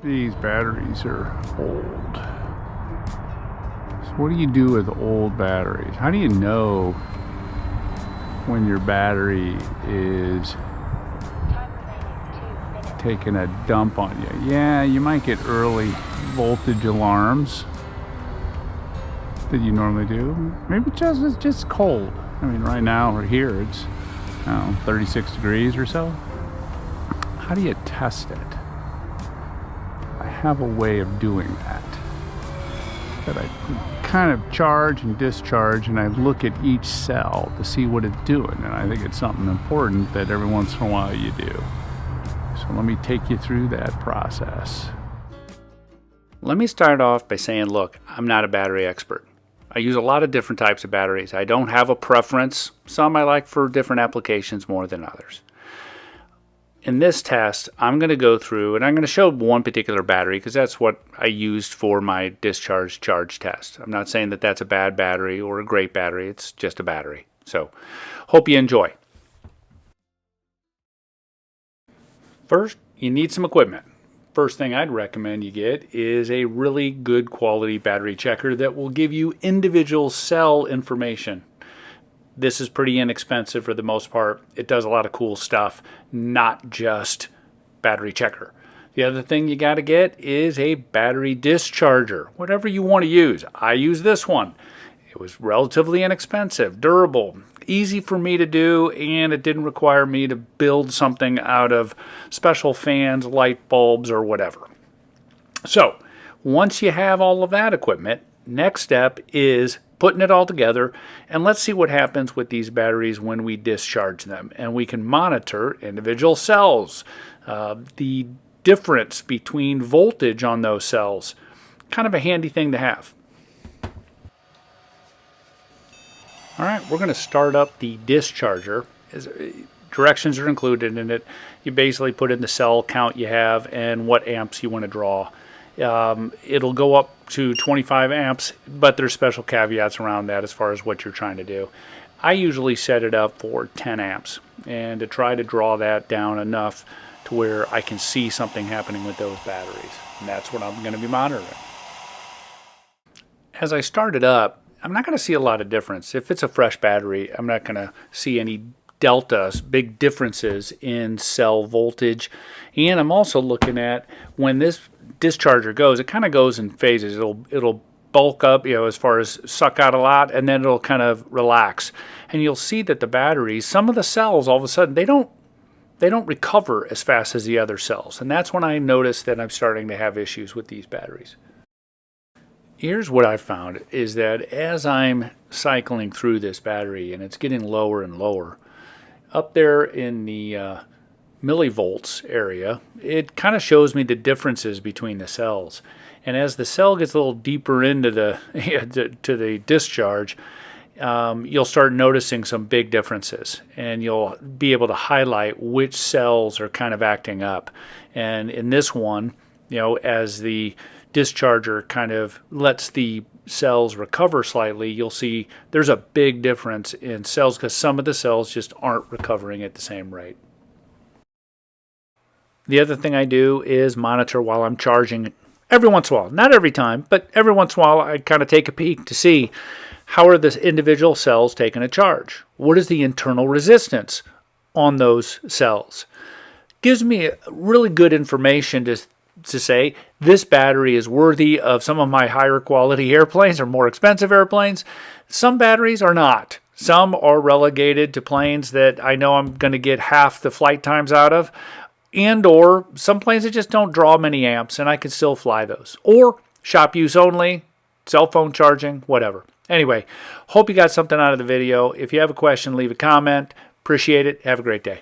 These batteries are old. So what do you do with old batteries? How do you know when your battery is taking a dump on you? Yeah, you might get early voltage alarms that you normally do. Maybe it's just cold. I mean, right now we're here, it's, I don't know, 36 degrees or so. How do you test it? I have a way of doing that. That I kind of charge and discharge, and I look at each cell to see what it's doing. And I think it's something important that every once in a while you do. So let me take you through that process. Let me start off by saying, look, I'm not a battery expert. I use a lot of different types of batteries. I don't have a preference. Some I like for different applications more than others. In this test, I'm going to go through and I'm going to show one particular battery because that's what I used for my discharge charge test. I'm not saying that that's a bad battery or a great battery. It's just a battery. So, hope you enjoy. First, you need some equipment. First thing I'd recommend you get is a really good quality battery checker that will give you individual cell information. This is pretty inexpensive for the most part. It does a lot of cool stuff, not just battery checker. The other thing you got to get is a battery discharger, whatever you want to use. I use this one. It was relatively inexpensive, durable, easy for me to do, and it didn't require me to build something out of special fans, light bulbs, or whatever. So, once you have all of that equipment, next step is putting it all together, and let's see what happens with these batteries when we discharge them. And we can monitor individual cells, the difference between voltage on those cells. Kind of a handy thing to have. All right, we're going to start up the discharger. Directions are included in it. You basically put in the cell count you have and what amps you want to draw. It'll go up to 25 amps, but there's special caveats around that as far as what you're trying to do. I usually set it up for 10 amps and to try to draw that down enough to where I can see something happening with those batteries. And that's what I'm going to be monitoring. As I start it up, I'm not going to see a lot of difference. If it's a fresh battery, I'm not going to see any deltas, big differences in cell voltage. And I'm also looking at when this discharger goes, it kind of goes in phases. It'll bulk up, as far as suck out a lot, and then it'll kind of relax. And you'll see that the batteries, some of the cells, all of a sudden, they don't recover as fast as the other cells. And that's when I notice that I'm starting to have issues with these batteries. Here's what I found is that as I'm cycling through this battery and it's getting lower and lower, up there in the millivolts area, it kind of shows me the differences between the cells. And as the cell gets a little deeper into the to the discharge, you'll start noticing some big differences, and you'll be able to highlight which cells are kind of acting up. And in this one, as the discharger kind of lets the cells recover slightly, you'll see there's a big difference in cells because some of the cells just aren't recovering at the same rate. The other thing I do is monitor while I'm charging every once in a while. Not every time, but every once in a while I kind of take a peek to see how are the individual cells taking a charge. What is the internal resistance on those cells? Gives me really good information to say this battery is worthy of some of my higher quality airplanes or more expensive airplanes. Some batteries are not. Some are relegated to planes that I know I'm going to get half the flight times out of, and or some planes that just don't draw many amps and I can still fly those. Or shop use only, cell phone charging, whatever. Anyway, hope you got something out of the video. If you have a question, leave a comment. Appreciate it. Have a great day.